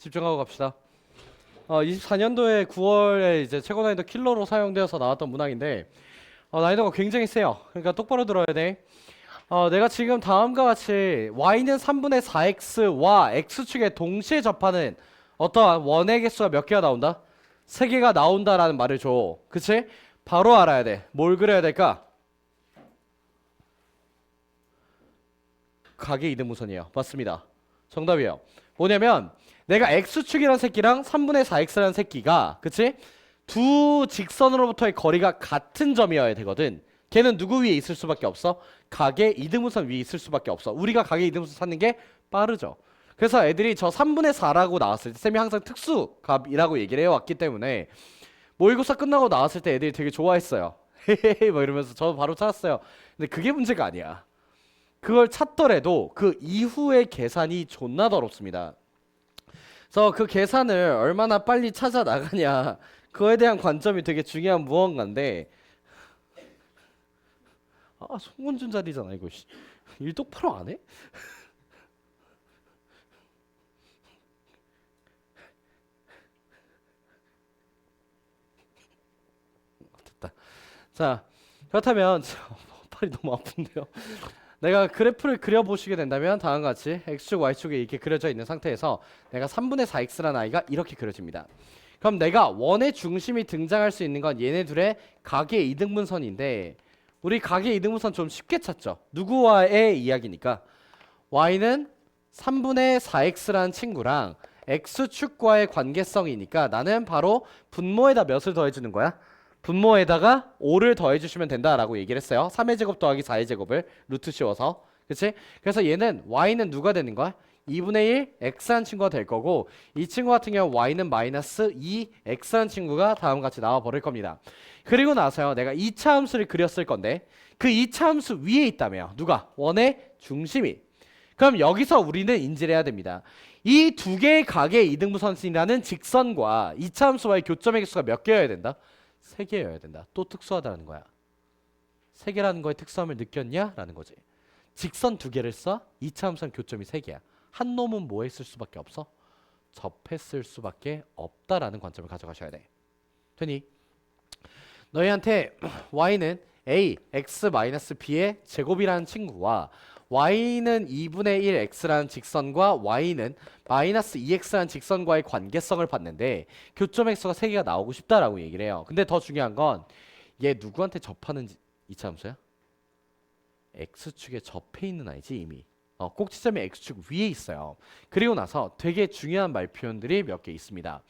집중하고 갑시다. 24년도에 9월에 이제 최고 난이도 킬러로 사용되어서 나왔던 문항인데 난이도가 굉장히 세요. 그러니까 똑바로 들어야 돼. 내가 지금 다음과 같이 y는 3분의 4x와 x축에 동시에 접하는 어떠한 원의 개수가 몇 개가 나온다? 3개가 나온다라는 말을 줘. 그치? 바로 알아야 돼. 뭘 그려야 될까? 각의 이등분선이에요. 맞습니다. 정답이에요. 뭐냐면 내가 x축이라는 새끼랑 3분의 4x라는 새끼가 그치? 두 직선으로부터의 거리가 같은 점이어야 되거든. 걔는 누구 위에 있을 수밖에 없어? 각의 이등분선 위에 있을 수밖에 없어. 우리가 각의 이등분선 찾는 게 빠르죠. 그래서 애들이 저 3분의 4라고 나왔을 때 쌤이 항상 특수값이라고 얘기를 해왔기 때문에 모의고사 끝나고 나왔을 때 애들이 되게 좋아했어요. 헤헤헤 뭐 이러면서 저 바로 찾았어요. 근데 그게 문제가 아니야. 그걸 찾더라도 그 이후의 계산이 존나 더럽습니다. 그래서 그 계산을 얼마나 빨리 찾아 나가냐 그거에 대한 관점이 되게 중요한 무언가인데 송원준 자리잖아 이거. 일 똑바로 안 해? 됐다. 자, 그렇다면 팔이 너무 아픈데요. 내가 그래프를 그려보시게 된다면 다음과 같이 x축, y축이 이렇게 그려져 있는 상태에서 내가 3분의 4x라는 아이가 이렇게 그려집니다. 그럼 내가 원의 중심이 등장할 수 있는 건 얘네 둘의 각의 이등분선인데 우리 각의 이등분선 좀 쉽게 찾죠. 누구와의 이야기니까 y는 3분의 4x라는 친구랑 x축과의 관계성이니까 나는 바로 분모에다 몇을 더해주는 거야? 분모에다가 5를 더해주시면 된다라고 얘기를 했어요. 3의 제곱 더하기 4의 제곱을 루트 씌워서. 그치? 그래서 얘는 y는 누가 되는 거야? 2분의 1 x라는 친구가 될 거고 이 친구 같은 경우 y는 마이너스 2 x라는 친구가 다음과 같이 나와 버릴 겁니다. 그리고 나서요 내가 2차 함수를 그렸을 건데 그 2차 함수 위에 있다며 누가? 원의 중심이. 그럼 여기서 우리는 인지를 해야 됩니다. 이 두 개의 각의 이등분선이라는 직선과 2차 함수와의 교점의 개수가 몇 개여야 된다? 3개여야 된다. 또 특수하다는 거야. 3개라는 거의 특수함을 느꼈냐? 라는 거지. 직선 2개를 써? 2차 함수는 교점이 3개야. 한 놈은 뭐 했을 수밖에 없어? 접했을 수밖에 없다라는 관점을 가져가셔야 돼. 되니? 너희한테 y는 a, x-b의 제곱이라는 친구와 y는 2분의 1 x라는 직선과 y는 마이너스 2x라는 직선과의 관계성을 봤는데 교점 x가 3개가 나오고 싶다라고 얘기를 해요. 근데 더 중요한 건 얘 누구한테 접하는 이차 함수야? x축에 접해 있는 아이지 이미. 꼭지점이 x축 위에 있어요. 그리고 나서 되게 중요한 말 표현들이 몇 개 있습니다.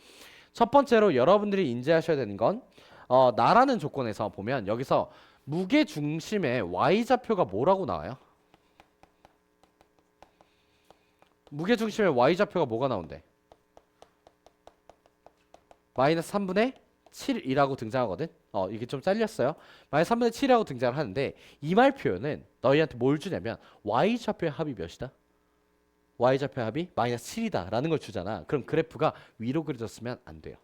첫 번째로 여러분들이 인지하셔야 되는 건 나라는 조건에서 보면 여기서 무게 중심의 y좌표가 뭐라고 나와요? 무게중심의 y좌표가 뭐가 나온대? 마이너스 3분의 7이라고 등장하거든? 이게 좀 잘렸어요. 마이너스 3분의 7이라고 등장을 하는데 이 말 표현은 너희한테 뭘 주냐면 y좌표의 합이 몇이다? y좌표의 합이 마이너스 7이다 라는 걸 주잖아. 그럼 그래프가 위로 그려졌으면 안 돼요.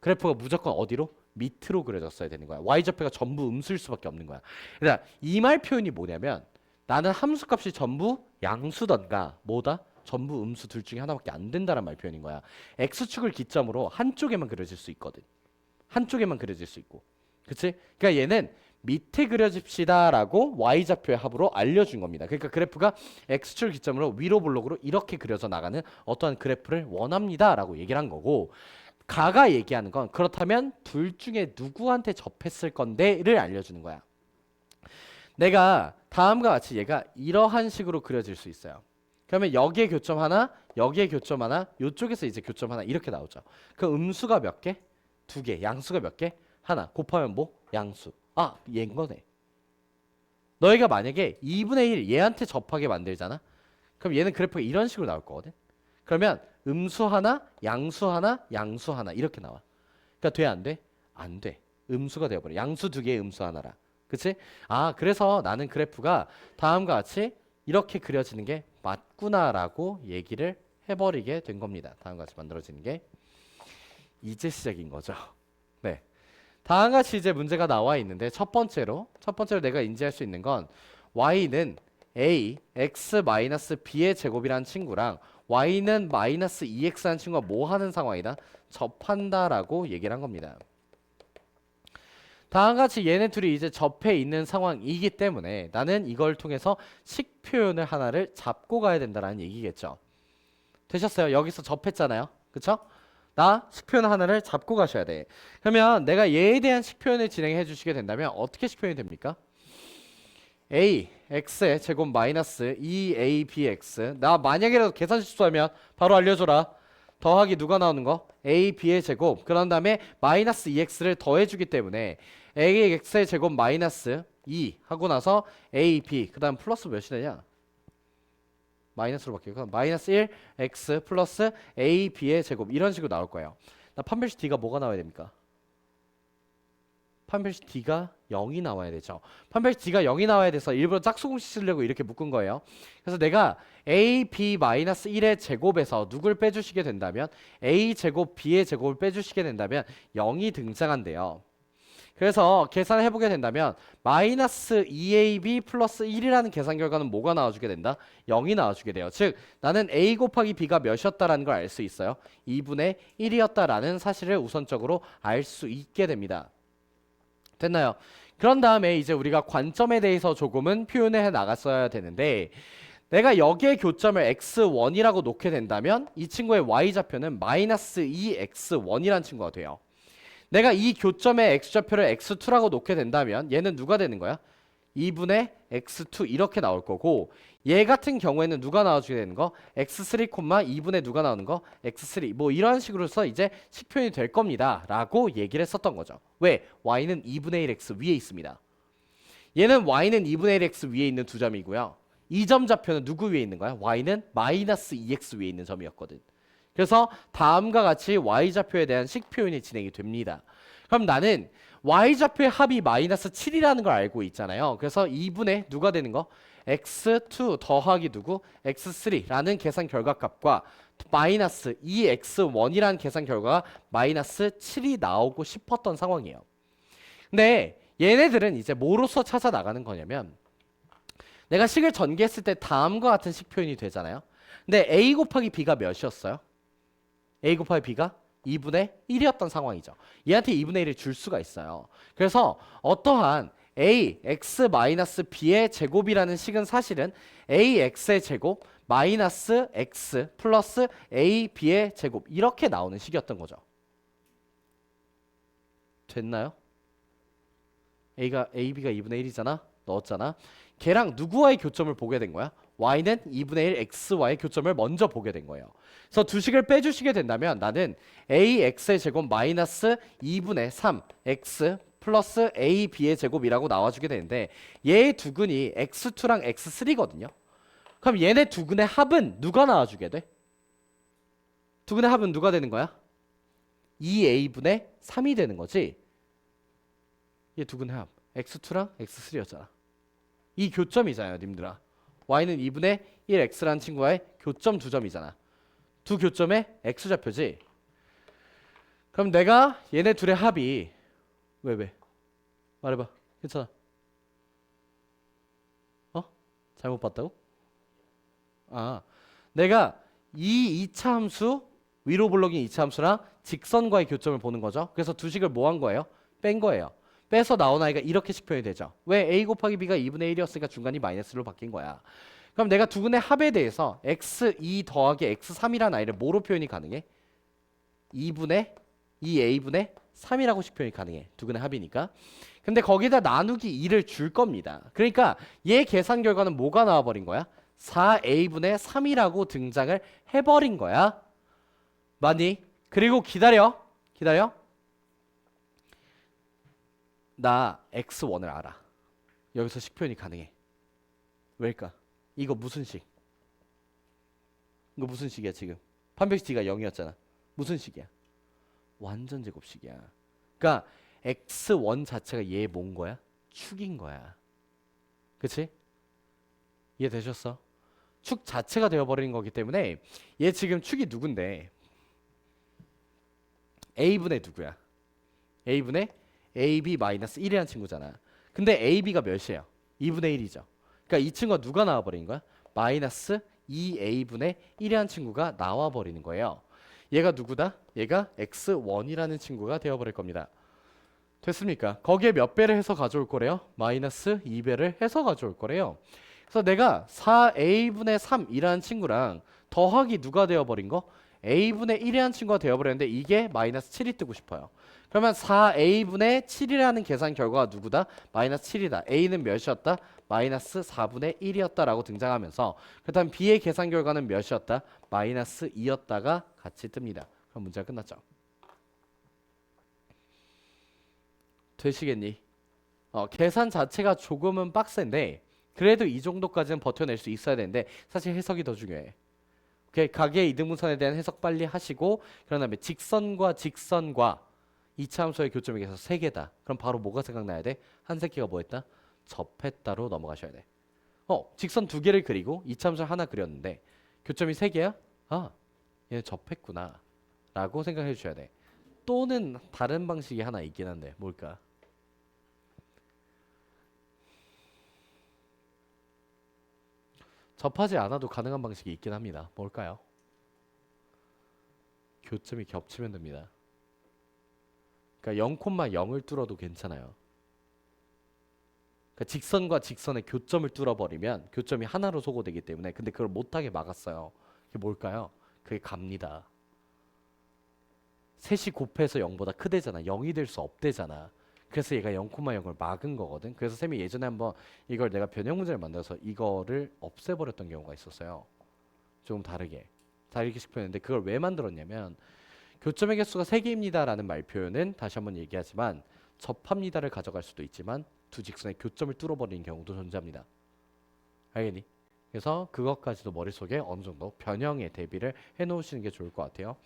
그래프가 무조건 어디로? 밑으로 그려졌어야 되는 거야. y좌표가 전부 음수일 수밖에 없는 거야. 그러니까 이 말 표현이 뭐냐면 나는 함수값이 전부 양수던가 뭐다? 전부 음수 둘 중에 하나밖에 안 된다는 말 표현인 거야. x축을 기점으로 한쪽에만 그려질 수 있거든. 한쪽에만 그려질 수 있고. 그치? 그러니까 얘는 밑에 그려집시다라고 y좌표의 합으로 알려준 겁니다. 그러니까 그래프가 x축을 기점으로 위로 볼록으로 이렇게 그려져 나가는 어떠한 그래프를 원합니다라고 얘기를 한 거고 가가 얘기하는 건 그렇다면 둘 중에 누구한테 접했을 건데를 알려주는 거야. 내가 다음과 같이 얘가 이러한 식으로 그려질 수 있어요. 그러면 여기에 교점 하나, 여기에 교점 하나, 이쪽에서 이제 교점 하나 이렇게 나오죠. 그 음수가 몇 개? 2개. 양수가 몇 개? 하나. 곱하면 뭐? 양수. 얘인 거네. 너희가 만약에 2분의 1 얘한테 접하게 만들잖아. 그럼 얘는 그래프가 이런 식으로 나올 거거든. 그러면 음수 하나, 양수 하나, 양수 하나 이렇게 나와. 그러니까 돼 안 돼? 안 돼. 음수가 되어버려. 양수 2개의 음수 하나라. 그치? 그래서 나는 그래프가 다음과 같이 이렇게 그려지는 게 맞구나라고 얘기를 해버리게 된 겁니다. 다음과 같이 만들어지는 게 이제 시작인 거죠. 네. 다음과 같이 이제 문제가 나와 있는데 첫 번째로 내가 인지할 수 있는 건 y는 a, x-b의 제곱이라는 친구랑 y는 마이너스 2x라는 친구가 뭐 하는 상황이다? 접한다라고 얘기를 한 겁니다. 다음과 같이 얘네 둘이 이제 접해 있는 상황이기 때문에 나는 이걸 통해서 식 표현을 하나를 잡고 가야 된다라는 얘기겠죠. 되셨어요? 여기서 접했잖아요. 그쵸? 나 식 표현 하나를 잡고 가셔야 돼. 그러면 내가 얘에 대한 식 표현을 진행해 주시게 된다면 어떻게 식 표현이 됩니까? a x의 제곱 마이너스 2abx. 나 만약이라도 계산 실수하면 바로 알려줘라. 더하기 누가 나오는 거? a b의 제곱. 그런 다음에 마이너스 2x를 더해주기 때문에 a x의 제곱 마이너스 2 하고 나서 a b 그 다음 플러스 몇이 되냐? 마이너스로 바뀌고 마이너스 1 x 플러스 a b의 제곱 이런 식으로 나올 거예요. 나 판별식 d가 뭐가 나와야 됩니까? 판별식 d가 0이 나와야 되죠. 판별식 d가 0이 나와야 돼서 일부러 짝수공식 쓰려고 이렇게 묶은 거예요. 그래서 내가 a b 마이너스 1의 제곱에서 누굴 빼주시게 된다면 a 제곱 b의 제곱을 빼주시게 된다면 0이 등장한대요. 그래서 계산을 해보게 된다면 마이너스 2ab 플러스 1이라는 계산 결과는 뭐가 나와주게 된다? 0이 나와주게 돼요. 즉 나는 a 곱하기 b가 몇이었다라는 걸 알 수 있어요. 2분의 1이었다라는 사실을 우선적으로 알 수 있게 됩니다. 됐나요? 그런 다음에 이제 우리가 관점에 대해서 조금은 표현을 해 나갔어야 되는데 내가 여기에 교점을 x1이라고 놓게 된다면 이 친구의 y좌표는 마이너스 2x1이라는 친구가 돼요. 내가 이 교점의 x좌표를 x2라고 놓게 된다면 얘는 누가 되는 거야? 2분의 x2 이렇게 나올 거고 얘 같은 경우에는 누가 나와주게 되는 거? x3, 2분의 누가 나오는 거? x3 뭐 이런 식으로서 이제 식표현이 될 겁니다 라고 얘기를 했었던 거죠. 왜? y는 2분의 1x 위에 있습니다. 얘는 y는 2분의 1x 위에 있는 두 점이고요. 이 점 좌표는 누구 위에 있는 거야? y는 마이너스 2x 위에 있는 점이었거든. 그래서 다음과 같이 y좌표에 대한 식표현이 진행이 됩니다. 그럼 나는 y좌표의 합이 마이너스 7이라는 걸 알고 있잖아요. 그래서 2분의 누가 되는 거? x2 더하기 누구? x3라는 계산 결과값과 마이너스 2x1이라는 계산 결과가 마이너스 7이 나오고 싶었던 상황이에요. 근데 얘네들은 이제 뭐로서 찾아 나가는 거냐면 내가 식을 전개했을 때 다음과 같은 식 표현이 되잖아요. 근데 a 곱하기 b가 몇이었어요? a 곱하기 b가 2분의 1이었던 상황이죠. 얘한테 2분의 1을 줄 수가 있어요. 그래서 어떠한 a x-b의 제곱이라는 식은 사실은 ax의 제곱 마이너스 x 플러스 ab의 제곱 이렇게 나오는 식이었던 거죠. 됐나요? ab가 2분의 1이잖아. 넣었잖아. 걔랑 누구와의 교점을 보게 된 거야? y는 2분의 1 x와의 교점을 먼저 보게 된 거예요. 그래서 두 식을 빼주시게 된다면 나는 ax의 제곱 마이너스 2분의 3 x 플러스 ab의 제곱이라고 나와주게 되는데 얘의 두근이 x2랑 x3거든요. 그럼 얘네 두근의 합은 누가 나와주게 돼? 두근의 합은 누가 되는 거야? 2a분의 3이 되는 거지. 얘 두근의 합 x2랑 x3였잖아. 이 교점이잖아요 님들아. y는 2분의 1x라는 친구와의 교점 두 점이잖아. 두 교점의 x좌표지. 그럼 내가 얘네 둘의 합이 왜? 말해봐. 괜찮아. 잘못 봤다고? 내가 이 2차 함수 위로 블록인 2차 함수랑 직선과의 교점을 보는 거죠. 그래서 두 식을 뭐 한 거예요? 뺀 거예요. 빼서 나온 아이가 이렇게 식표현이 되죠. 왜? a 곱하기 b가 2분의 1이었으니까 중간이 마이너스로 바뀐 거야. 그럼 내가 두근의 합에 대해서 x2 더하기 x3이라는 아이를 뭐로 표현이 가능해? 2분의 2a분의 3이라고 식표현이 가능해. 두근의 합이니까. 근데 거기다 나누기 2를 줄 겁니다. 그러니까 얘 계산 결과는 뭐가 나와버린 거야? 4a분의 3이라고 등장을 해버린 거야. 맞니? 그리고 기다려. 나 x1을 알아. 여기서 식표현이 가능해. 왜일까? 이거 무슨 식? 이거 무슨 식이야 지금? 판별식 d가 0이었잖아. 무슨 식이야? 완전 제곱식이야. 그러니까 x1 자체가 얘 뭔 거야? 축인 거야. 그치? 이해되셨어? 축 자체가 되어버리는 거기 때문에 얘 지금 축이 누군데 a분의 누구야? a분의 ab-1이라는 친구잖아. 근데 ab가 몇이에요? 2분의 1이죠. 그러니까 이 친구가 누가 나와버린 거야? 마이너스 2a분의 1이라는 친구가 나와 버리는 거예요. 얘가 누구다? 얘가 x1이라는 친구가 되어버릴 겁니다. 됐습니까? 거기에 몇 배를 해서 가져올 거래요? 마이너스 2배를 해서 가져올 거래요. 그래서 내가 4a분의 3이라는 친구랑 더하기 누가 되어버린 거? a분의 1이라는 친구가 되어버렸는데 이게 마이너스 7이 뜨고 싶어요. 그러면 4a분의 7이라는 계산 결과가 누구다? 마이너스 7이다. a는 몇이었다? 마이너스 4분의 1이었다라고 등장하면서 그 다음 b의 계산 결과는 몇이었다? 마이너스 2였다가 같이 뜹니다. 그럼 문제가 끝났죠. 되시겠니? 계산 자체가 조금은 빡센데 그래도 이 정도까지는 버텨낼 수 있어야 되는데 사실 해석이 더 중요해. 오케이, 가계의 이등분선에 대한 해석 빨리 하시고 그런 다음에 직선과 직선과 이차함수의 교점이 계속 3개다. 그럼 바로 뭐가 생각나야 돼? 한 새끼가 뭐 했다? 접했다로 넘어가셔야 돼. 직선 2개를 그리고 이차함수 하나 그렸는데 교점이 3개야? 아, 얘 접했구나 라고 생각해 주셔야 돼. 또는 다른 방식이 하나 있긴 한데 뭘까? 접하지 않아도 가능한 방식이 있긴 합니다. 뭘까요? 교점이 겹치면 됩니다. 그러니까 0,0을 뚫어도 괜찮아요. 그러니까 직선과 직선의 교점을 뚫어버리면 교점이 하나로 소거되기 때문에 근데 그걸 못하게 막았어요. 그게 뭘까요? 그게 갑니다. 셋이 곱해서 0보다 크대잖아. 0이 될 수 없대잖아. 그래서 얘가 0,0을 막은 거거든. 그래서 쌤이 예전에 한번 이걸 내가 변형 문제를 만들어서 이거를 없애버렸던 경우가 있었어요. 조금 다르게 싶었는데 그걸 왜 만들었냐면 교점의 개수가 3개입니다 라는 말 표현은 다시 한번 얘기하지만 접합니다를 가져갈 수도 있지만 두 직선의 교점을 뚫어버리는 경우도 존재합니다. 알겠니? 그래서 그것까지도 머릿속에 어느 정도 변형에 대비를 해놓으시는 게 좋을 것 같아요.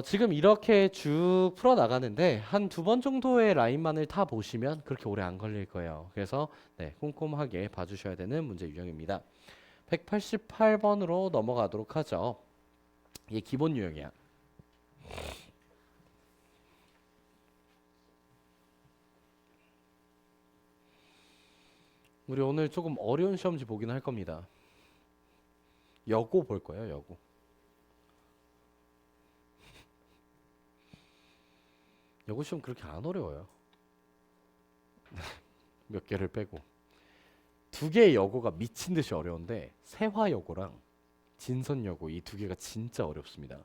지금 이렇게 쭉 풀어나가는데 한 2번 정도의 라인만을 다 보시면 그렇게 오래 안 걸릴 거예요. 그래서 네, 꼼꼼하게 봐주셔야 되는 문제 유형입니다. 188번으로 넘어가도록 하죠. 이게 기본 유형이야. 우리 오늘 조금 어려운 시험지 보긴 할 겁니다. 여고 볼 거예요, 여고. 여고 시험 그렇게 안 어려워요. 몇 개를 빼고. 2개의 여고가 미친 듯이 어려운데 세화여고랑 진선여고 이 2개가 진짜 어렵습니다.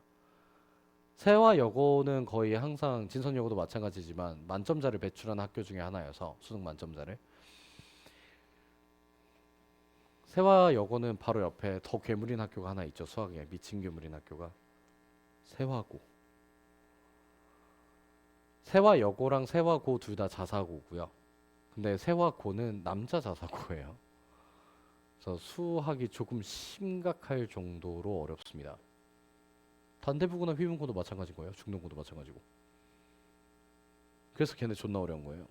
세화여고는 거의 항상 진선여고도 마찬가지지만 만점자를 배출하는 학교 중에 하나여서 수능 만점자를 세화여고는 바로 옆에 더 괴물인 학교가 하나 있죠. 수학에 미친 괴물인 학교가 세화고. 세화여고랑 세화고 둘 다 자사고고요. 근데 세화고는 남자 자사고예요. 그래서 수학이 조금 심각할 정도로 어렵습니다. 단대부고나 휘문고도 마찬가지인 거예요. 중동고도 마찬가지고. 그래서 걔네 존나 어려운 거예요.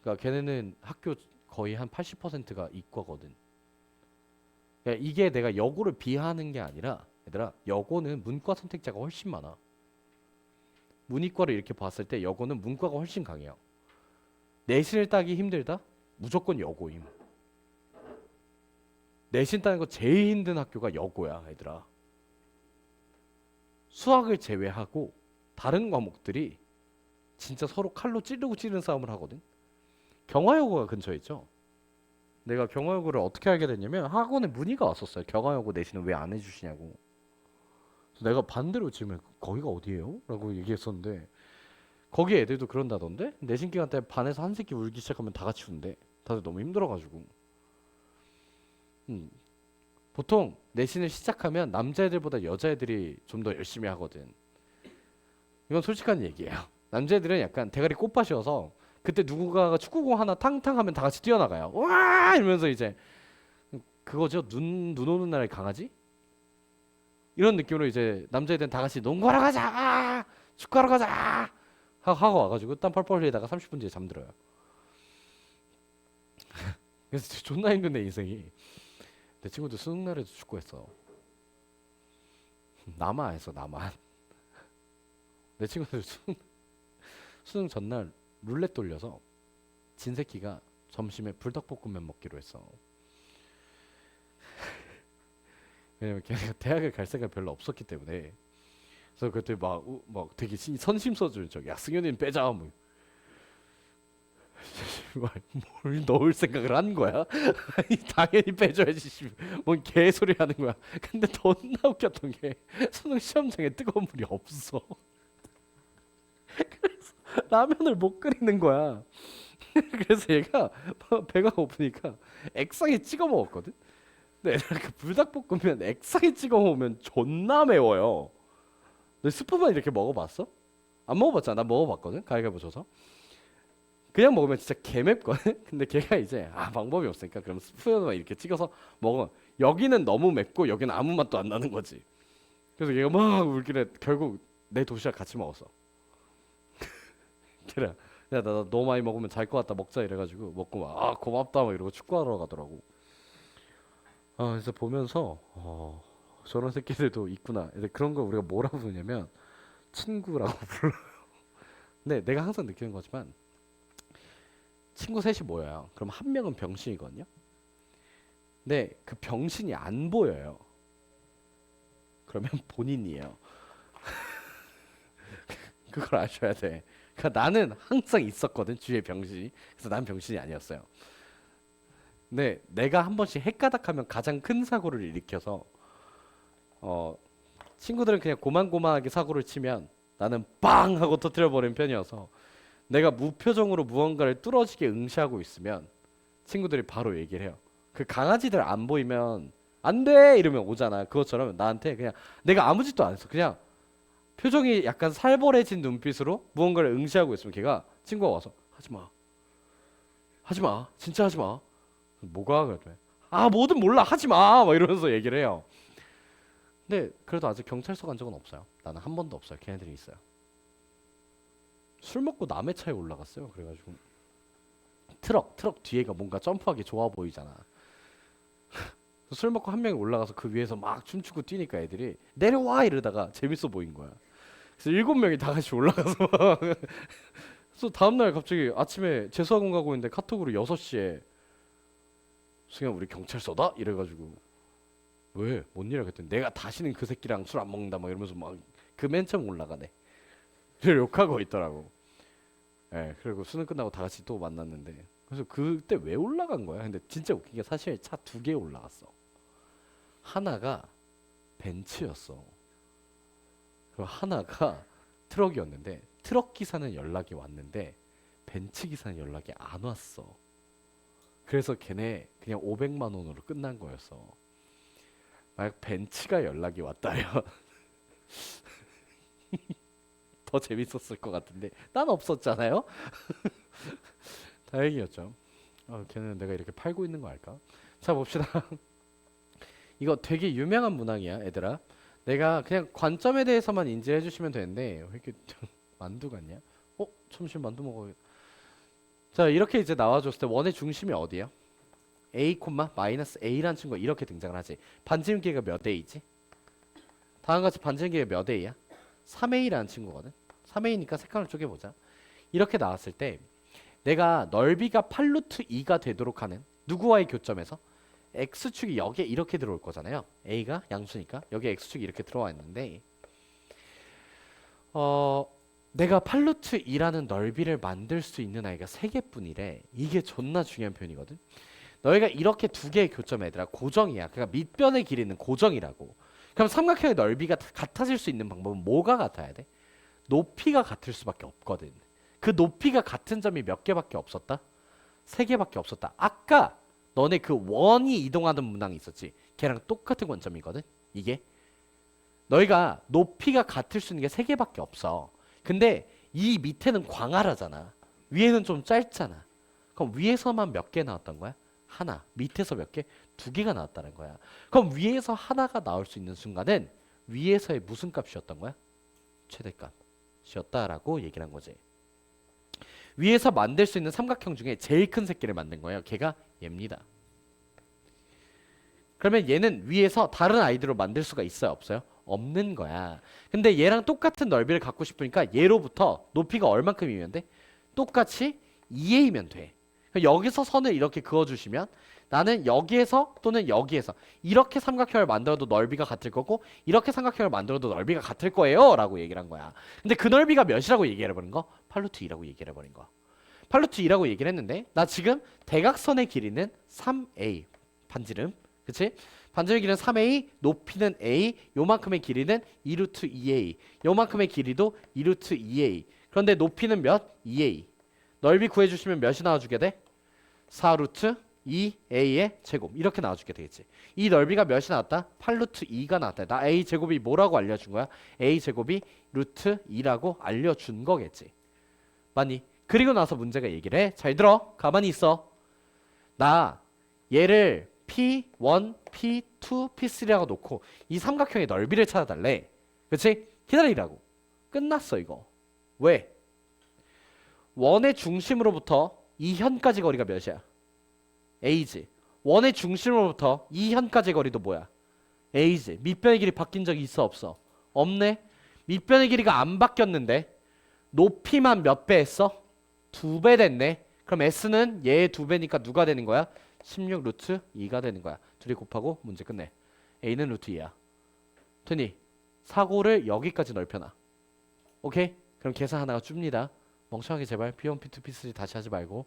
그러니까 걔네는 학교 거의 한 80%가 이과거든. 그러니까 이게 내가 여고를 비하하는 게 아니라 얘들아 여고는 문과 선택자가 훨씬 많아. 문이과를 이렇게 봤을 때 여고는 문과가 훨씬 강해요. 내신을 따기 힘들다? 무조건 여고임. 내신 따는 거 제일 힘든 학교가 여고야, 얘들아. 수학을 제외하고 다른 과목들이 진짜 서로 칼로 찌르고 찌르는 싸움을 하거든. 경화여고가 근처에 있죠. 내가 경화여고를 어떻게 알게 됐냐면 학원에 문의가 왔었어요. 경화여고 내신은 왜 안 해주시냐고. 그래서 내가 반대로 질문 거기가 어디예요? 라고 얘기했었는데 거기 애들도 그런다던데 내신 기간 때 반에서 한 새끼 울기 시작하면 다 같이 운대. 다들 너무 힘들어가지고. 보통 내신을 시작하면 남자애들보다 여자애들이 좀 더 열심히 하거든. 이건 솔직한 얘기예요. 남자애들은 약간 대가리 꽃밭이어서 그때 누군가가 축구공 하나 탕탕 하면 다 같이 뛰어나가요. 와 이러면서 이제 그거죠. 눈 오는 날의 강아지? 이런 느낌으로 이제 남자애들은 다 같이 농구하러 가자! 축구하러 가자! 하고 와가지고 땀 펄펄 흘리다가 30분 뒤에 잠들어요. 그래서 존나 힘든 내 인생이. 내 친구들 수능 날에도 축구했어. 나만 했어, 나만. 내 친구들 수능 전날 룰렛 돌려서 진 새끼가 점심에 불닭볶음면 먹기로 했어. 왜냐면 걔가 대학을 갈 생각 별로 없었기 때문에. 그래서 그때 막 되게 선심 써주는 척. 야 승현이는 빼자 뭐. 뭘 넣을 생각을 한 거야? 아니 당연히 빼줘야지. 뭔 개소리 하는 거야. 근데 존나 웃겼던 게 수능 시험장에 뜨거운 물이 없어. 그래서 라면을 못 끓이는 거야. 그래서 얘가 배가 고프니까 액상에 찍어 먹었거든. 근데 그 불닭볶음면 액상에 찍어 먹으면 존나 매워요. 너 스프만 이렇게 먹어봤어? 안 먹어봤잖아. 나 먹어봤거든. 가위바위보 줘서. 그냥 먹으면 진짜 개맵거든. 근데 걔가 이제 방법이 없으니까 그럼 스프에만 이렇게 찍어서 먹어. 여기는 너무 맵고 여기는 아무 맛도 안 나는 거지. 그래서 얘가 막 울길래 결국 내 도시락 같이 먹었어. 그래. 나 너무 많이 먹으면 잘 것 같다 먹자 이래가지고 먹고 막 고맙다 막 이러고 축구하러 가더라고. 그래서 보면서 저런 새끼들도 있구나. 근데 그런 걸 우리가 뭐라고 부르냐면 친구라고 불러요. 근데 내가 항상 느끼는 거지만 친구 셋이 모여요. 그럼 한 명은 병신이거든요. 근데 그 병신이 안 보여요. 그러면 본인이에요. 그걸 아셔야 돼. 그러니까 나는 항상 있었거든 주위에 병신이. 그래서 난 병신이 아니었어요. 근데 내가 한 번씩 헷가닥하면 가장 큰 사고를 일으켜서 친구들은 그냥 고만고만하게 사고를 치면 나는 빵 하고 터뜨려 버리는 편이어서 내가 무표정으로 무언가를 뚫어지게 응시하고 있으면 친구들이 바로 얘기를 해요. 그 강아지들 안 보이면 안 돼 이러면 오잖아. 그것처럼 나한테 그냥 내가 아무 짓도 안 했어. 그냥 표정이 약간 살벌해진 눈빛으로 무언가를 응시하고 있으면 걔가 친구가 와서 하지 마. 하지 마. 진짜 하지 마. 뭐가 그랬더니 뭐든 몰라 하지 마. 막 이러면서 얘기를 해요. 근데 그래도 아직 경찰서 간 적은 없어요. 나는 한 번도 없어요. 걔네들이 있어요. 술 먹고 남의 차에 올라갔어요. 그래가지고 트럭 뒤에가 뭔가 점프하기 좋아 보이잖아. 술 먹고 한 명이 올라가서 그 위에서 막 춤추고 뛰니까 애들이 내려와 이러다가 재밌어 보인 거야. 그래서 7명이 다 같이 올라가서 막 그래서 다음날 갑자기 아침에 재수학원 가고 있는데 카톡으로 6시에 승현 우리 경찰서다? 이래가지고 왜? 뭔 일이야? 그랬더니 내가 다시는 그 새끼랑 술 안 먹는다 막 이러면서 막 그 맨 처음 올라가네. 를 욕하고 있더라고. 예, 그리고 수능 끝나고 다 같이 또 만났는데 그래서 그때 왜 올라간 거야? 근데 진짜 웃긴 게 사실 차 2개 올라갔어. 하나가 벤츠였어. 그리고 하나가 트럭이었는데 트럭 기사는 연락이 왔는데 벤츠 기사는 연락이 안 왔어. 그래서 걔네 그냥 500만 원으로 끝난 거였어. 만약 벤츠가 연락이 왔다면 더 재밌었을 것 같은데 난 없었잖아요. 다행이었죠. 걔는 내가 이렇게 팔고 있는 거 알까? 자 봅시다. 이거 되게 유명한 문항이야 얘들아. 내가 그냥 관점에 대해서만 인지해 주시면 되는데 왜 이렇게 만두 같냐? 점심 만두 먹어. 자 이렇게 이제 나와줬을 때 원의 중심이 어디야? a, 마이너스 a라는 친구가 이렇게 등장을 하지. 반지름기가 몇 a지? 다음과 같이 반지름기가 몇 a야? 3a라는 친구거든. 3a니까 색깔을 쪼개보자. 이렇게 나왔을 때 내가 넓이가 8루트 2가 되도록 하는 누구와의 교점에서 x축이 여기에 이렇게 들어올 거잖아요. a가 양수니까 여기 x축이 이렇게 들어와 있는데 내가 8루트 2라는 넓이를 만들 수 있는 아이가 3개뿐이래. 이게 존나 중요한 표현이거든. 너희가 이렇게 2개의 교점 애들아 고정이야. 그러니까 밑변의 길이는 고정이라고. 그럼 삼각형의 넓이가 같아질 수 있는 방법은 뭐가 같아야 돼? 높이가 같을 수밖에 없거든. 그 높이가 같은 점이 몇 개밖에 없었다? 3개밖에 없었다. 아까 너네 그 원이 이동하는 문항이 있었지. 걔랑 똑같은 관점이거든. 이게 너희가 높이가 같을 수 있는 게 3개밖에 없어. 근데 이 밑에는 광활하잖아. 위에는 좀 짧잖아. 그럼 위에서만 몇 개 나왔던 거야? 하나. 밑에서 몇 개? 2개가 나왔다는 거야. 그럼 위에서 하나가 나올 수 있는 순간은 위에서의 무슨 값이었던 거야? 최대값이었다라고 얘기를 한 거지. 위에서 만들 수 있는 삼각형 중에 제일 큰 새끼를 만든 거예요. 걔가 얘입니다. 그러면 얘는 위에서 다른 아이들로 만들 수가 있어요? 없어요? 없는 거야. 근데 얘랑 똑같은 넓이를 갖고 싶으니까 얘로부터 높이가 얼만큼이면 돼? 똑같이 2a면 돼. 여기서 선을 이렇게 그어주시면 나는 여기에서 또는 여기에서 이렇게 삼각형을 만들어도 넓이가 같을 거고 이렇게 삼각형을 만들어도 넓이가 같을 거예요 라고 얘기를 한 거야. 근데 그 넓이가 몇이라고 얘기를 해버린 거? 8루트 2라고 얘기를 해버린 거. 8루트 2라고 얘기를 했는데 나 지금 대각선의 길이는 3a 반지름 그치? 반지름의 길이는 3a 높이는 a 요만큼의 길이는 2루트 2a 요만큼의 길이도 2루트 2a 그런데 높이는 몇? 2a 넓이 구해주시면 몇이 나와주게 돼? 4루트 2a의 제곱 이렇게 나와주게 되겠지. 이 넓이가 몇이 나왔다? 8루트 2가 나왔다. 나 a 제곱이 뭐라고 알려준 거야? a 제곱이 루트 2라고 알려준 거겠지. 맞니? 그리고 나서 문제가 얘기를 해. 잘 들어. 가만히 있어. 나 얘를 P1, P2, P3라고 놓고 이 삼각형의 넓이를 찾아달래. 그치? 기다리라고. 끝났어 이거. 왜? 원의 중심으로부터 2현까지 거리가 몇이야? a지. 원의 중심으로부터 2현까지 거리도 뭐야? a지. 밑변의 길이 바뀐 적이 있어 없어? 없네. 밑변의 길이가 안 바뀌었는데 높이만 몇 배 했어? 2배 됐네. 그럼 s는 얘의 2배니까 누가 되는 거야? 16 루트 2가 되는 거야. 둘이 곱하고 문제 끝내. a는 루트 2야. 되니 사고를 여기까지 넓혀놔. 오케이? 그럼 계산 하나가 줍니다. 멍청하게 제발 P1, P2, P3 다시 하지 말고.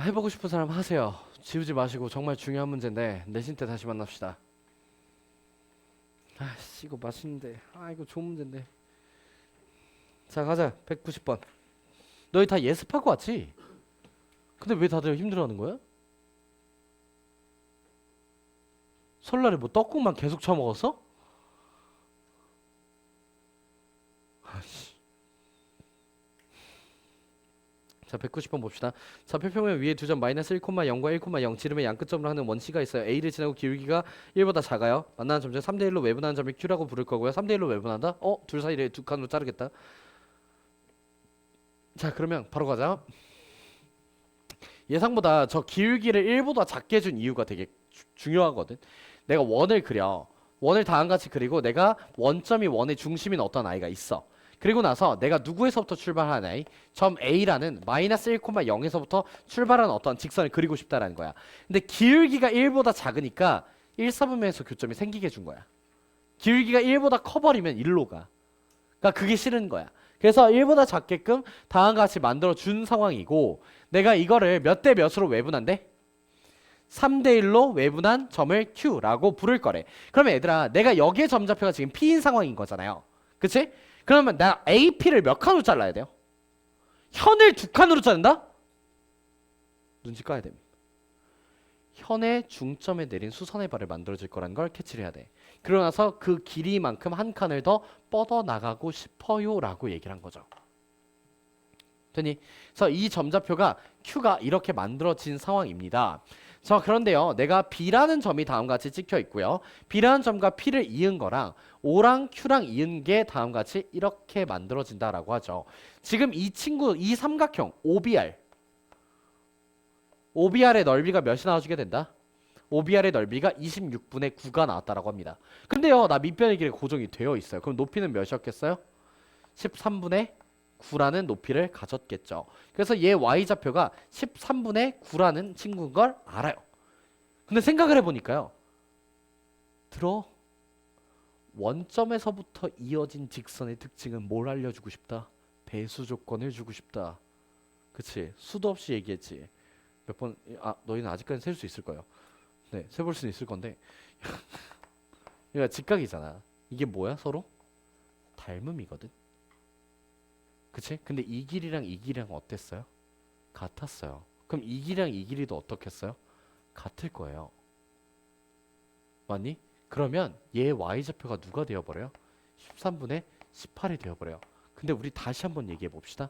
해보고 싶은 사람 하세요. 지우지 마시고 정말 중요한 문제인데 내신 때 다시 만납시다. 아씨 이거 맛있는데 이거 좋은 문제인데. 자 가자. 190번. 너희 다 예습하고 왔지? 근데 왜 다들 힘들어하는 거야? 설날에 뭐 떡국만 계속 처먹었어? 자 190번 봅시다. 좌표평면 위에 두 점 마이너스 1,0과 1,0 지름의 양끝점으로 하는 원시가 있어요. A를 지나고 기울기가 1보다 작아요. 만나는 점중 3대1로 외분하는 점을 Q라고 부를 거고요. 3대1로 외분한다? 둘 사이를 두 칸으로 자르겠다. 자 그러면 바로 가자. 예상보다 저 기울기를 1보다 작게 준 이유가 되게 중요하거든. 내가 원을 그려. 원을 다음같이 그리고 내가 원점이 원의 중심인 어떤 아이가 있어. 그리고 나서 내가 누구에서부터 출발하는 아이? 점 A라는 마이너스 1,0에서부터 출발하는 어떤 직선을 그리고 싶다라는 거야. 근데 기울기가 1보다 작으니까 1사분면에서 교점이 생기게 준 거야. 기울기가 1보다 커버리면 1로 가. 그러니까 그게 싫은 거야. 그래서 1보다 작게끔 다음과 같이 만들어 준 상황이고 내가 이거를 몇 대 몇으로 외분한대? 3대1로 외분한 점을 Q라고 부를 거래. 그러면 얘들아 내가 여기에 점좌표가 지금 P인 상황인 거잖아요. 그치? 그러면 나 AP를 몇 칸으로 잘라야 돼요? 현을 두 칸으로 자른다? 눈치 까야 됩니다. 현의 중점에 내린 수선의 발을 만들어줄 거라는 걸 캐치를 해야 돼. 그러고 나서 그 길이만큼 한 칸을 더 뻗어나가고 싶어요 라고 얘기를 한 거죠. 되니? 그래서 이 점좌표가 Q가 이렇게 만들어진 상황입니다. 자 그런데요 내가 B라는 점이 다음과 같이 찍혀 있고요. B라는 점과 P를 이은 거랑 O랑 Q랑 이은 게 다음과 같이 이렇게 만들어진다라고 하죠. 지금 이 친구 이 삼각형 OBR의 넓이가 몇이 나와주게 된다? OBR의 넓이가 26분의 9가 나왔다라고 합니다. 근데요 나 밑변의 길이 고정이 되어 있어요. 그럼 높이는 몇이었겠어요? 13분의 9라는 높이를 가졌겠죠. 그래서 얘 y좌표가 13분의 9라는 친구인 걸 알아요. 근데 생각을 해보니까요. 원점에서부터 이어진 직선의 특징은 뭘 알려주고 싶다? 배수 조건을 주고 싶다. 그치? 수도 없이 얘기했지. 몇 번, 너희는 아직까지 셀 수 있을 거예요. 네, 세볼 수는 있을 건데. 얘가 직각이잖아. 이게 뭐야, 서로? 닮음이거든. 그치? 근데 이 길이랑 이 길이랑 어땠어요? 같았어요. 그럼 이 길이랑 이 길이도 어떻겠어요? 같을 거예요. 맞니? 그러면 얘 y좌표가 누가 되어버려요? 13분의 18이 되어버려요. 근데 우리 다시 한번 얘기해 봅시다.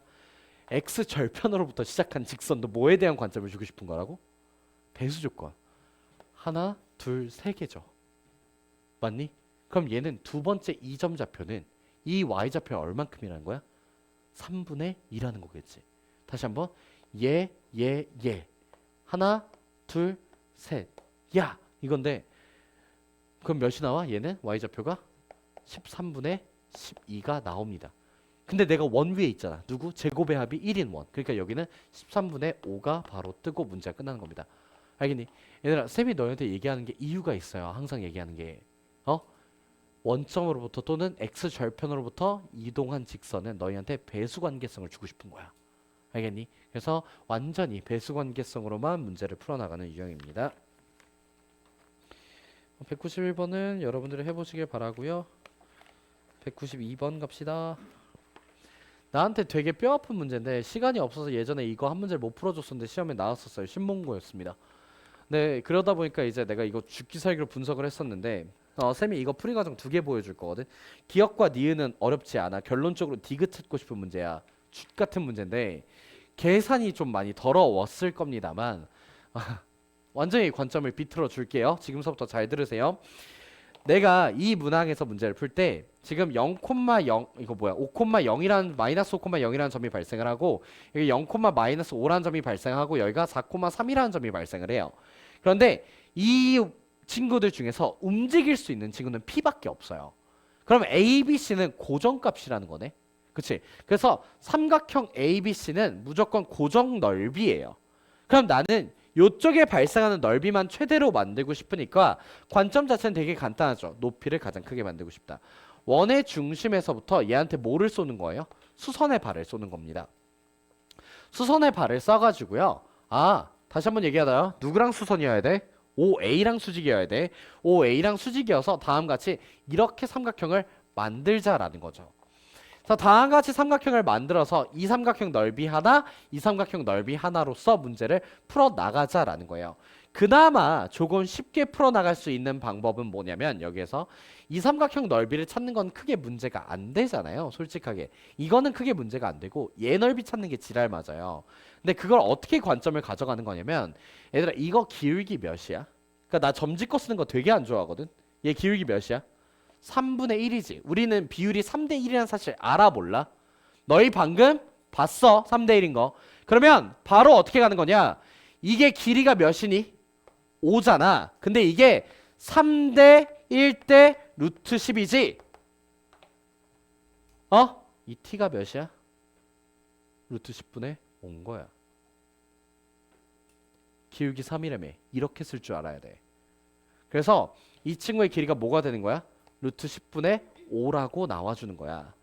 x절편으로부터 시작한 직선도 뭐에 대한 관점을 주고 싶은 거라고? 배수 조건. 하나, 둘, 세 개죠. 맞니? 그럼 얘는 두 번째 이 점 좌표는 이 y좌표가 얼만큼이라는 거야? 3분의 2라는 거겠지. 다시 한번 얘 하나 둘 셋 야 이건데 그럼 몇이 나와? 얘는 y좌표가 13분의 12가 나옵니다. 근데 내가 원 위에 있잖아. 누구? 제곱의 합이 1인 원. 그러니까 여기는 13분의 5가 바로 뜨고 문제가 끝나는 겁니다. 알겠니? 얘들아, 쌤이 너희한테 얘기하는 게 이유가 있어요. 항상 얘기하는 게. 원점으로부터 또는 x절편으로부터 이동한 직선은 너희한테 배수관계성을 주고 싶은 거야. 알겠니? 그래서 완전히 배수관계성으로만 문제를 풀어나가는 유형입니다. 191번은 여러분들이 해보시길 바라고요. 192번 갑시다. 나한테 되게 뼈아픈 문제인데 시간이 없어서 예전에 이거 한 문제를 못 풀어줬었는데 시험에 나왔었어요. 신문고였습니다. 네, 그러다 보니까 이제 내가 이거 죽기 살기로 분석을 했었는데 쌤이 이거 풀이 과정 2개 보여줄 거거든. 기억과 니은은 어렵지 않아. 결론적으로 디귿 찾고 싶은 문제야. 죽 같은 문제인데 계산이 좀 많이 더러웠을 겁니다만 완전히 관점을 비틀어 줄게요. 지금서부터 잘 들으세요. 내가 이 문항에서 문제를 풀 때 지금 0, 이거 뭐야 5,0이라는 마이너스 5,0이라는 점이 발생을 하고 여기 0, 마이너스 5라는 점이 발생하고 여기가 4,3이라는 점이 발생을 해요. 그런데 이 친구들 중에서 움직일 수 있는 친구는 P밖에 없어요. 그럼 A, B, C는 고정값이라는 거네. 그치? 그래서 삼각형 A, B, C는 무조건 고정 넓이에요. 그럼 나는 요쪽에 발생하는 넓이만 최대로 만들고 싶으니까 관점 자체는 되게 간단하죠. 높이를 가장 크게 만들고 싶다. 원의 중심에서부터 얘한테 뭐를 쏘는 거예요? 수선의 발을 쏘는 겁니다. 수선의 발을 쏴가지고요. 다시 한번 얘기하다요. 누구랑 수선이어야 돼? OA랑 수직이어야 돼. OA랑 수직이어서 다음같이 이렇게 삼각형을 만들자라는 거죠. 자, 다음같이 삼각형을 만들어서 이 삼각형 넓이 하나, 이 삼각형 넓이 하나로서 문제를 풀어나가자라는 거예요. 그나마 조금 쉽게 풀어나갈 수 있는 방법은 뭐냐면 여기에서 이 삼각형 넓이를 찾는 건 크게 문제가 안 되잖아요. 솔직하게. 이거는 크게 문제가 안 되고 얘 넓이 찾는 게 지랄 맞아요. 근데 그걸 어떻게 관점을 가져가는 거냐면 얘들아 이거 기울기 몇이야? 그러니까 나 점집거 쓰는 거 되게 안 좋아하거든. 얘 기울기 몇이야? 3분의 1이지. 우리는 비율이 3대 1이라는 사실 알아 몰라? 너희 방금 봤어. 3대 1인 거. 그러면 바로 어떻게 가는 거냐? 이게 길이가 몇이니? 5잖아. 근데 이게 3대 1대 루트 10이지? 이 t가 몇이야? 루트 10분의 5인 거야. 기울기 3이라며. 이렇게 쓸 줄 알아야 돼. 그래서 이 친구의 길이가 뭐가 되는 거야? 루트 10분의 5라고 나와주는 거야.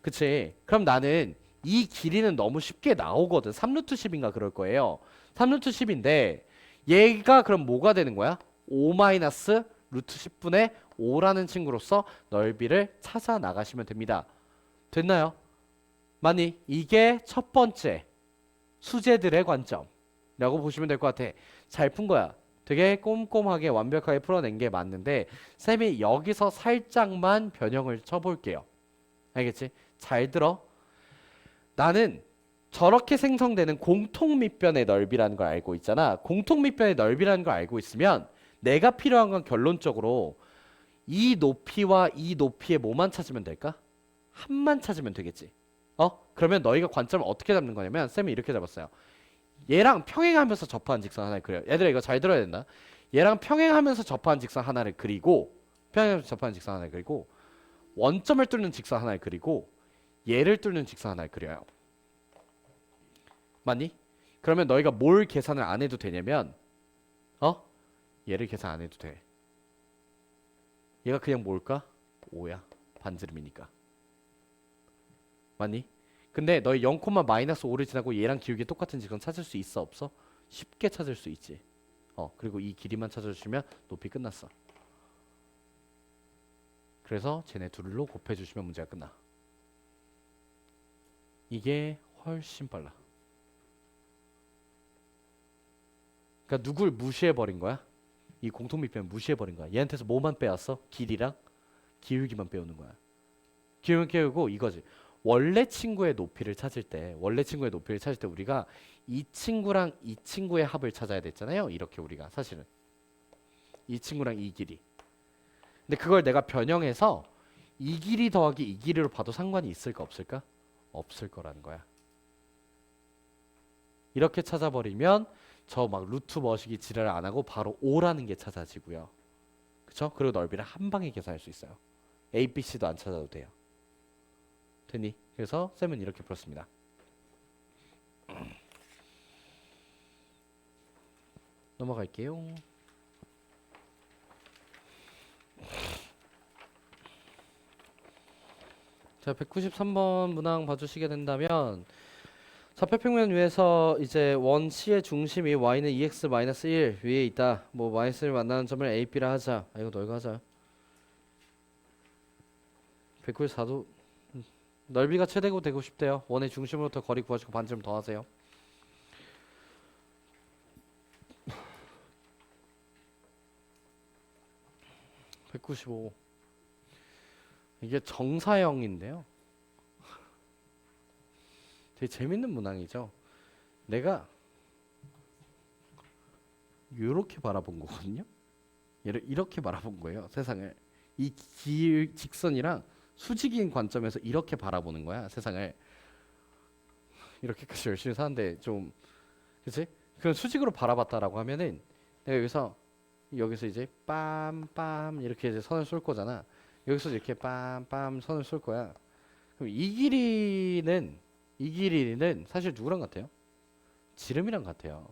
그치? 그럼 나는 이 길이는 너무 쉽게 나오거든. 3루트 10인가 그럴 거예요. 3루트 10인데 얘가 그럼 뭐가 되는 거야? 5 마이너스 루트 10분의 5라는 친구로서 넓이를 찾아 나가시면 됩니다. 됐나요? 맞니? 이게 첫 번째 수재들의 관점이라고 보시면 될 것 같아. 잘 푼 거야. 되게 꼼꼼하게 완벽하게 풀어낸 게 맞는데 쌤이 여기서 살짝만 변형을 쳐볼게요. 알겠지? 잘 들어. 나는 저렇게 생성되는 공통 밑변의 넓이라는 걸 알고 있잖아. 공통 밑변의 넓이라는 걸 알고 있으면 내가 필요한 건 결론적으로 이 높이와 이 높이의 뭐만 찾으면 될까? 합만 찾으면 되겠지. 그러면 너희가 관점을 어떻게 잡는 거냐면 쌤이 이렇게 잡았어요. 얘랑 평행하면서 접하는 직선 하나를 그려요. 얘들아 이거 잘 들어야 된다. 얘랑 평행하면서 접하는 직선 하나를 그리고 평행하면서 접하는 직선 하나를 그리고 원점을 뚫는 직선 하나를 그리고 얘를 뚫는 직선 하나를 그려요. 맞니? 그러면 너희가 뭘 계산을 안 해도 되냐면 얘를 계산 안 해도 돼. 얘가 그냥 뭘까? 5야. 반지름이니까. 맞니? 근데 너희 0, 마이너스 5를 지나고 얘랑 기울기 똑같은 직선 찾을 수 있어 없어? 쉽게 찾을 수 있지. 그리고 이 길이만 찾아주시면 높이 끝났어. 그래서 쟤네 둘로 곱해주시면 문제가 끝나. 이게 훨씬 빨라. 그러니까 누굴 무시해버린 거야? 이 공통미평 무시해버린 거야. 얘한테서 뭐만 빼왔어? 길이랑 기울기만 빼오는 거야. 기울기만 빼오고 이거지. 원래 친구의 높이를 찾을 때 우리가 이 친구랑 이 친구의 합을 찾아야 됐잖아요. 이렇게 우리가 사실은 이 친구랑 이 길이. 근데 그걸 내가 변형해서 이 길이 더하기 이 길이로 봐도 상관이 있을까 없을까? 없을 거라는 거야. 이렇게 찾아버리면 저 막 루트 머시기 지랄 안 하고 바로 5라는 게 찾아지고요. 그쵸? 그리고 넓이를 한 방에 계산할 수 있어요. A, B, C도 안 찾아도 돼요. 되니? 그래서 쌤은 이렇게 풀었습니다. 넘어갈게요. 자, 193번 문항 봐주시게 된다면 좌표평면 위에서 이제 원 C의 중심이 y는 2x-1 위에 있다. 뭐 마이너스를 만나는 점을 A, B라 하자. 아, 이거 넓이 하자. 194도 넓이가 최대고 되고 싶대요. 원의 중심으로부터 거리 구하시고 반지름 더하세요. 195. 이게 정사형인데요. 되게 재밌는 문항이죠. 내가 이렇게 바라본 거거든요. 얘를 이렇게 바라본 거예요. 세상을. 이 직선이랑 수직인 관점에서 이렇게 바라보는 거야. 세상을. 이렇게까지 열심히 사는데 좀 그치? 그럼 수직으로 바라봤다라고 하면은 내가 여기서 이제 빰빰 이렇게 이제 선을 쏠 거잖아. 여기서 이렇게 빰빰 선을 쏠 거야. 그럼 이 길이는 사실 누구랑 같아요? 지름이랑 같아요.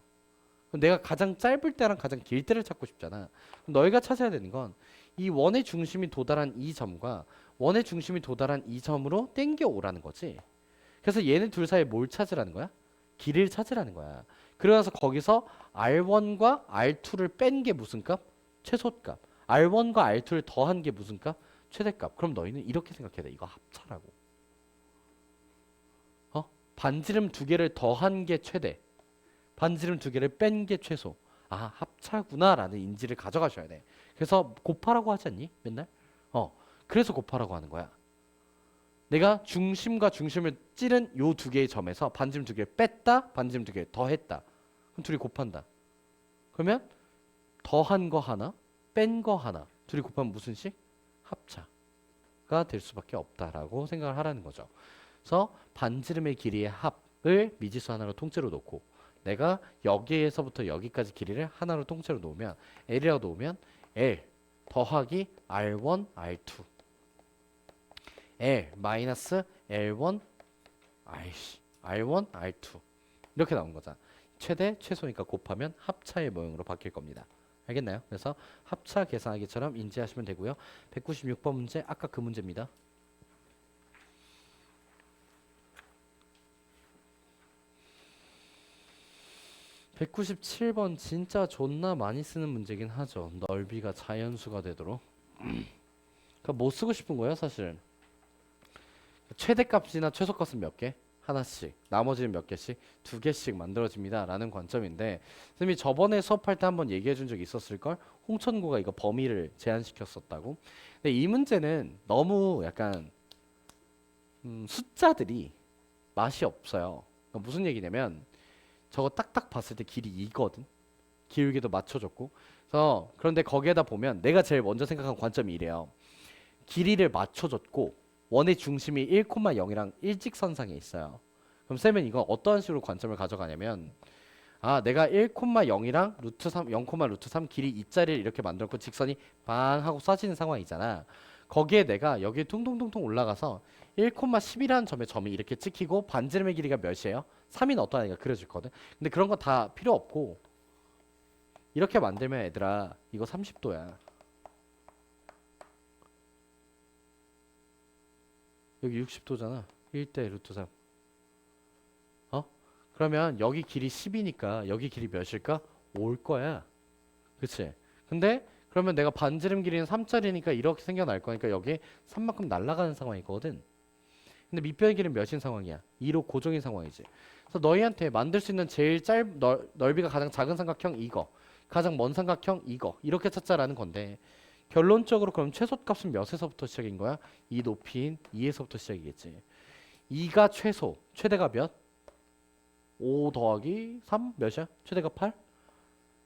그럼 내가 가장 짧을 때랑 가장 길 때를 찾고 싶잖아. 그럼 너희가 찾아야 되는 건 이 원의 중심이 도달한 이 점과 원의 중심이 도달한 이 점으로 땡겨 오라는 거지. 그래서 얘네 둘 사이에 뭘 찾으라는 거야? 길이를 찾으라는 거야. 그러면서 거기서 R1과 R2를 뺀 게 무슨 값? 최소값. R1과 R2를 더한 게 무슨 값? 최대값. 그럼 너희는 이렇게 생각해야 돼. 이거 합차라고. 반지름 두 개를 더한 게 최대. 반지름 두 개를 뺀 게 최소. 아, 합차구나라는 인지를 가져가셔야 돼. 그래서 곱하라고 하지 않니? 맨날? 그래서 곱하라고 하는 거야. 내가 중심과 중심을 찌른 요 두 개의 점에서 반지름 두 개를 뺐다, 반지름 두 개를 더했다. 그럼 둘이 곱한다. 그러면 더한 거 하나, 뺀 거 하나. 둘이 곱하면 무슨 식? 합차가 될 수밖에 없다라고 생각을 하라는 거죠. 그래서 반지름의 길이의 합을 미지수 하나로 통째로 놓고 내가 여기에서부터 여기까지 길이를 하나로 통째로 놓으면 L이라고 놓으면 L 더하기 R1, R2 L 마이너스 L1, R1, R2 이렇게 나온 거잖아. 최대, 최소니까 곱하면 합차의 모형으로 바뀔 겁니다. 알겠나요? 그래서 합차 계산하기처럼 인지하시면 되고요. 196번 문제 아까 그 문제입니다. 197번 진짜 존나 많이 쓰는 문제긴 하죠. 넓이가 자연수가 되도록. 그러니까 뭐 쓰고 싶은 거예요, 사실. 최대값이나 최소값은 몇 개? 하나씩. 나머지는 몇 개씩? 두 개씩 만들어집니다. 라는 관점인데 선생님이 저번에 수업할 때 한번 얘기해 준 적이 있었을걸? 홍천구가 이거 범위를 제한시켰었다고. 근데 이 문제는 너무 약간 숫자들이 맛이 없어요. 그러니까 무슨 얘기냐면 저거 딱딱 봤을 때 길이 2거든. 기울기도 맞춰줬고. 그래서 그런데 거기에다 보면 내가 제일 먼저 생각한 관점이 이래요. 길이를 맞춰줬고 원의 중심이 1,0이랑 일직선상에 있어요. 그럼 쌤은 이건 어떠한 식으로 관점을 가져가냐면 내가 1,0이랑 루트 3, 0, 루트 3 길이 2짜리를 이렇게 만들었고 직선이 방 하고 쏴지는 상황이잖아. 거기에 내가 여기 퉁퉁퉁퉁 올라가서 1,10이라는 점이 이렇게 찍히고 반지름의 길이가 몇이에요? 3인 어떤 아이가 그려줄 거든. 근데 그런 거 다 필요 없고 이렇게 만들면 얘들아 이거 30도야. 여기 60도잖아. 1대 루트 3. 그러면 여기 길이 10이니까 여기 길이 몇일까? 5일 거야. 그치? 근데 그러면 내가 반지름 길이는 3짜리니까 이렇게 생겨날 거니까 여기 3만큼 날아가는 상황이거든. 근데 밑변의 길이는 몇인 상황이야? 2로 고정인 상황이지. 그래서 너희한테 만들 수 있는 제일 넓이가 가장 작은 삼각형 이거, 가장 먼 삼각형 이거 이렇게 찾자라는 건데 결론적으로 그럼 최소값은 몇에서부터 시작인 거야? 이 높이인 2에서부터 시작이겠지. 2가 최소, 최대가 몇? 5 더하기 3 몇이야? 최대가 8?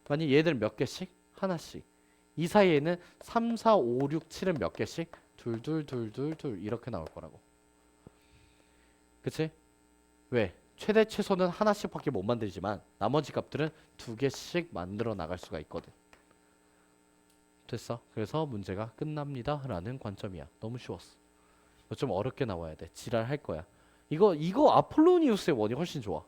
만약 얘들 몇 개씩? 하나씩. 이 사이에는 3, 4, 5, 6, 7은 몇 개씩? 둘, 둘, 둘, 둘, 둘 이렇게 나올 거라고. 그치? 왜? 최대 최소는 하나씩밖에 못 만들지만 나머지 값들은 두 개씩 만들어 나갈 수가 있거든. 됐어. 그래서 문제가 끝납니다 라는 관점이야. 너무 쉬웠어. 이거 좀 어렵게 나와야 돼. 지랄할 거야. 이거 아폴로니우스의 원이 훨씬 좋아.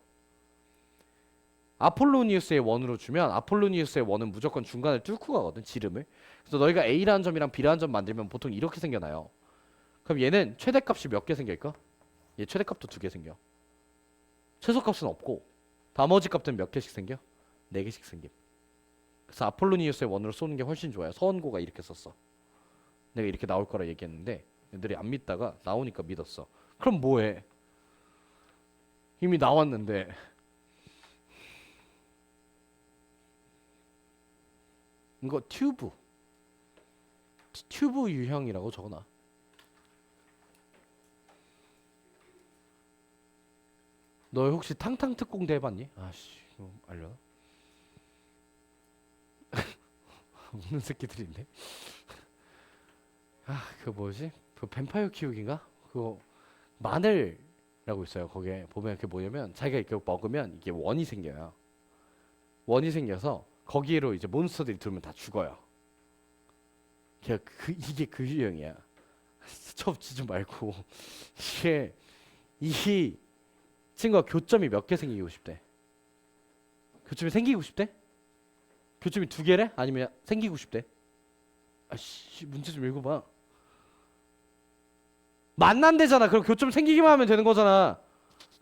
아폴로니우스의 원으로 주면 아폴로니우스의 원은 무조건 중간을 뚫고 가거든. 지름을. 그래서 너희가 A라는 점이랑 B라는 점 만들면 보통 이렇게 생겨나요. 그럼 얘는 최대값이 몇 개 생길까? 얘 최대값도 2개 생겨. 최소값은 없고 나머지 값들은 몇 개씩 생겨? 4개씩 생김. 그래서 아폴로니우스의 원으로 쏘는 게 훨씬 좋아요. 서원고가 이렇게 썼어. 내가 이렇게 나올 거라 얘기했는데 애들이 안 믿다가 나오니까 믿었어. 그럼 뭐해? 이미 나왔는데. 이거 튜브 유형이라고 적어놔. 너 혹시 탕탕 특공대 해봤니? 아씨, 이거 알려나? 웃는 새끼들인데. 아, 그 뭐지? 그 뱀파이어 키우기인가? 그거 마늘이라고 있어요. 거기에 보면 그게 뭐냐면 자기가 이렇게 먹으면 이게 원이 생겨요. 원이 생겨서 거기로 이제 몬스터들이 들어오면 다 죽어요. 이게 그 유형이야. 쳐붙이지 말고 이게 이 친구가 교점이 몇 개 생기고 싶대? 교점이 생기고 싶대? 교점이 2개래? 아니면 생기고 싶대? 아씨, 문제 좀 읽어봐. 만난대잖아. 그럼 교점 생기기만 하면 되는 거잖아.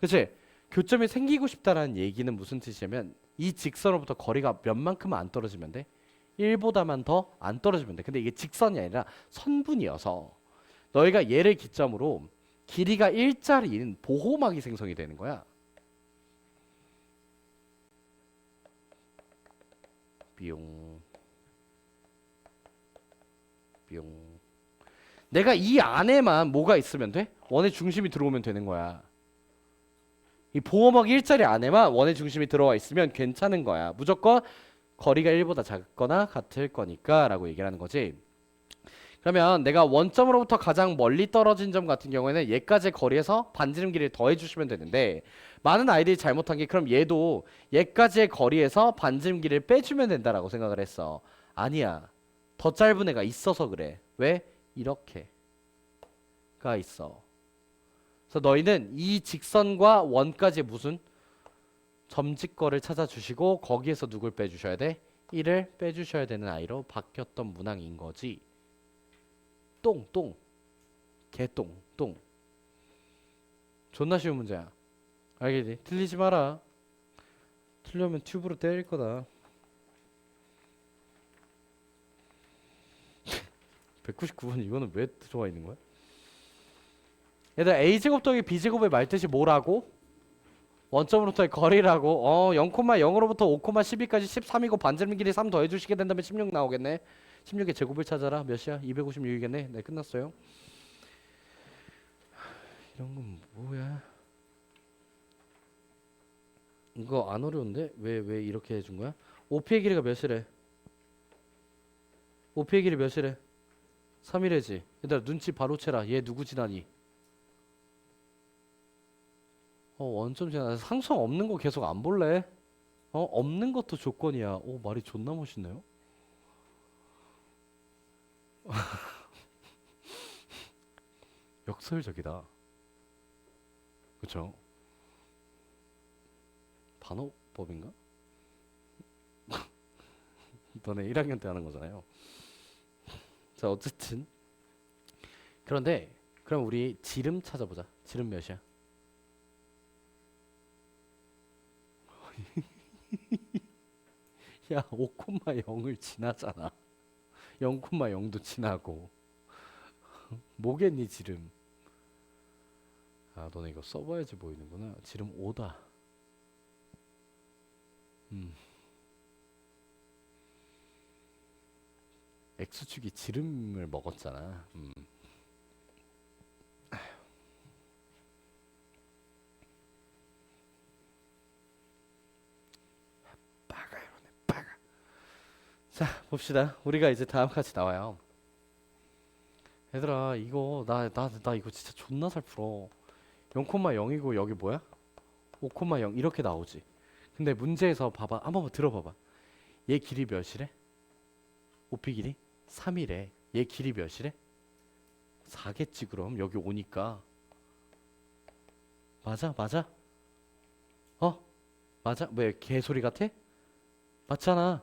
그치? 교점이 생기고 싶다라는 얘기는 무슨 뜻이냐면 이 직선으로부터 거리가 몇만큼 안 떨어지면 돼? 1보다만 더 안 떨어지면 돼. 근데 이게 직선이 아니라 선분이어서 너희가 얘를 기점으로 길이가 1짜리인 보호막이 생성이 되는 거야. 뿅 뿅. 내가 이 안에만 뭐가 있으면 돼? 원의 중심이 들어오면 되는 거야. 이 보호막 1짜리 안에만 원의 중심이 들어와 있으면 괜찮은 거야. 무조건 거리가 1보다 작거나 같을 거니까 라고 얘기를 하는 거지. 그러면 내가 원점으로부터 가장 멀리 떨어진 점 같은 경우에는 얘까지의 거리에서 반지름 길이를 더해 주시면 되는데 많은 아이들이 잘못한 게 그럼 얘도 얘까지의 거리에서 반지름 길이를 빼주면 된다라고 생각을 했어. 아니야. 더 짧은 애가 있어서 그래. 왜? 이렇게가 있어. 그래서 너희는 이 직선과 원까지 무슨 점직거를 찾아주시고 거기에서 누굴 빼주셔야 돼? 1을 빼주셔야 되는 아이로 바뀌었던 문항인 거지. 똥 개똥 똥. 존나 쉬운 문제야. 알겠지? 틀리지 마라. 틀려면 튜브로 때릴 거다. 199번 이거는 왜 들어와 있는 거야? 얘들 a제곱 더하기 b제곱의 말뜻이 뭐라고? 원점으로부터의 거리라고. 0,0으로부터 5,12까지 13이고 반지름 길이 3 더해주시게 된다면 16 나오겠네. 16의 제곱을 찾아라. 몇이야? 256이겠네. 네, 끝났어요. 이런 건 뭐야? 이거 안 어려운데? 왜 이렇게 해준 거야? OP의 길이가 몇이래? OP의 길이 몇이래? 3이래지. 얘들아 눈치 바로 채라. 얘 누구 지나니? 원점 지나. 상수항 없는 거 계속 안 볼래? 없는 것도 조건이야. 말이 존나 멋있네요. 역설적이다. 그쵸? 반어법인가? 너네 1학년 때 하는 거잖아요. 자, 어쨌든 그런데 그럼 우리 지름 찾아보자. 지름 몇이야? 야, 5,0을 지나잖아. 0,0도 지나고. 뭐겠니 지름? 아, 너네 이거 써봐야지 보이는구나. 지름 5다. X축이 지름을 먹었잖아. 빠가요, 빠가. 자, 봅시다. 우리가 이제 다음 같이 나와요. 얘들아, 이거 나 이거 진짜 존나 잘 풀어. 0,0이고 여기 뭐야? 5,0 이렇게 나오지. 근데 문제에서 봐봐. 한번 들어봐봐. 얘 길이 몇이래? OP 길이? 3이래. 얘 길이 몇이래? 4겠지 그럼. 여기 오니까. 맞아? 맞아? 어? 맞아? 왜 개소리 같아? 맞잖아.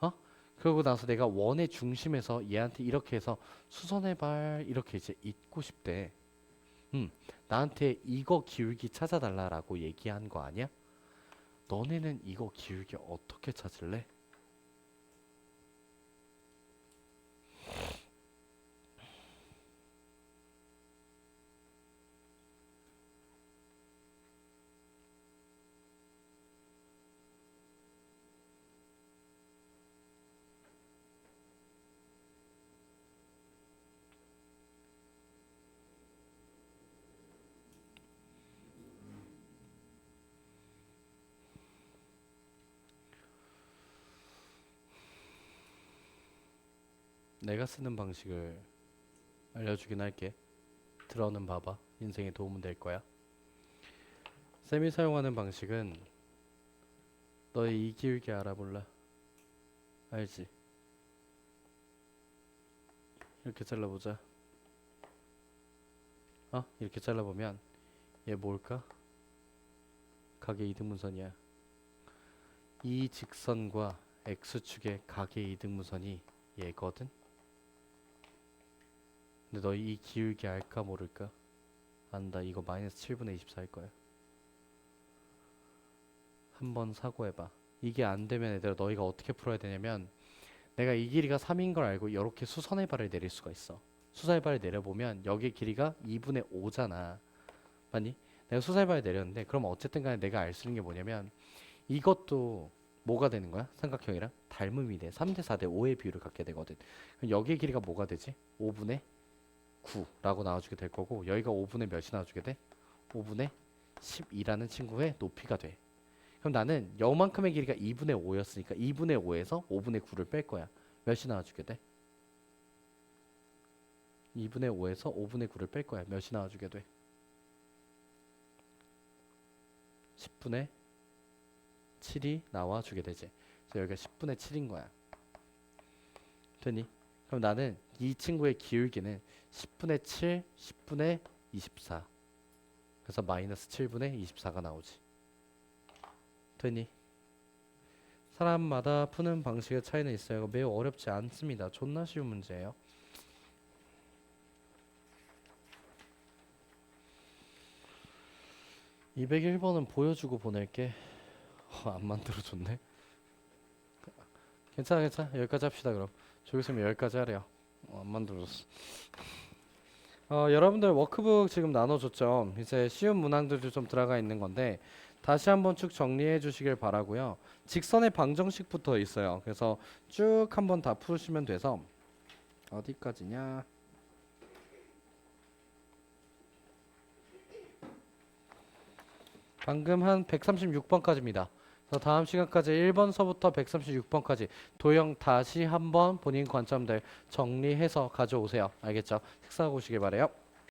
어? 그러고 나서 내가 원의 중심에서 얘한테 이렇게 해서 수선해발 이렇게 이제 잇고 싶대. 음, 나한테 이거 기울기 찾아달라라고 얘기한 거 아니야? 너네는 이거 기울기 어떻게 찾을래? 내가 쓰는 방식을 알려주긴 할게. 들어는 봐봐. 인생에 도움은 될 거야. 쌤이 사용하는 방식은 너의 이 기울기 알아볼라. 알지? 이렇게 잘라보자. 이렇게 잘라보면 얘 뭘까? 각의 이등분선이야. 이 직선과 x축의 각의 이등분선이 얘거든? 근데 너 이 기울기 알까 모를까? 안다. 이거 마이너스 7분의 24일 거야. 한번 사고해봐. 이게 안 되면 얘들아 너희가 어떻게 풀어야 되냐면 내가 이 길이가 3인 걸 알고 이렇게 수선의 발을 내릴 수가 있어. 수선의 발을 내려보면 여기 길이가 2분의 5잖아. 맞니? 내가 수선의 발을 내렸는데 그럼 어쨌든 간에 내가 알 수 있는 게 뭐냐면 이것도 뭐가 되는 거야? 삼각형이랑 닮음이 돼. 3대 4대 5의 비율을 갖게 되거든. 그럼 여기의 길이가 뭐가 되지? 5분의 9라고 나와주게 될 거고 여기가 5분의 몇이 나와주게 돼? 5분의 12라는 친구의 높이가 돼. 그럼 나는 요만큼의 길이가 2분의 5였으니까 2분의 5에서 5분의 9를 뺄 거야. 몇이 나와주게 돼? 2분의 5에서 5분의 9를 뺄 거야. 몇이 나와주게 돼? 10분의 7이 나와주게 되지. 그래서 여기가 10분의 7인 거야. 되니? 그럼 나는 이 친구의 기울기는 10분의 7, 10분의 24. 그래서 마이너스 7분의 24가 나오지. 되니? 사람마다 푸는 방식의 차이는 있어요. 매우 어렵지 않습니다. 존나 쉬운 문제예요. (201번은) 보여주고 보낼게. 안 만들어줬네. 괜찮아 괜찮아. 여기까지 합시다 그럼. 조교쌤이 여기까지 하래요. 안 만들어줬어. 여러분들 워크북 지금 나눠줬죠. 이제 쉬운 문항들도 좀 들어가 있는 건데 다시 한번 쭉 정리해 주시길 바라고요. 직선의 방정식부터 있어요. 그래서 쭉 한번 다 풀으시면 돼서 어디까지냐? 방금 한 136번까지입니다. 그래서 다음 시간까지 1번서부터 136번까지 도형 다시 한번 본인 관점들 정리해서 가져오세요. 알겠죠? 식사하고 오시길 바래요.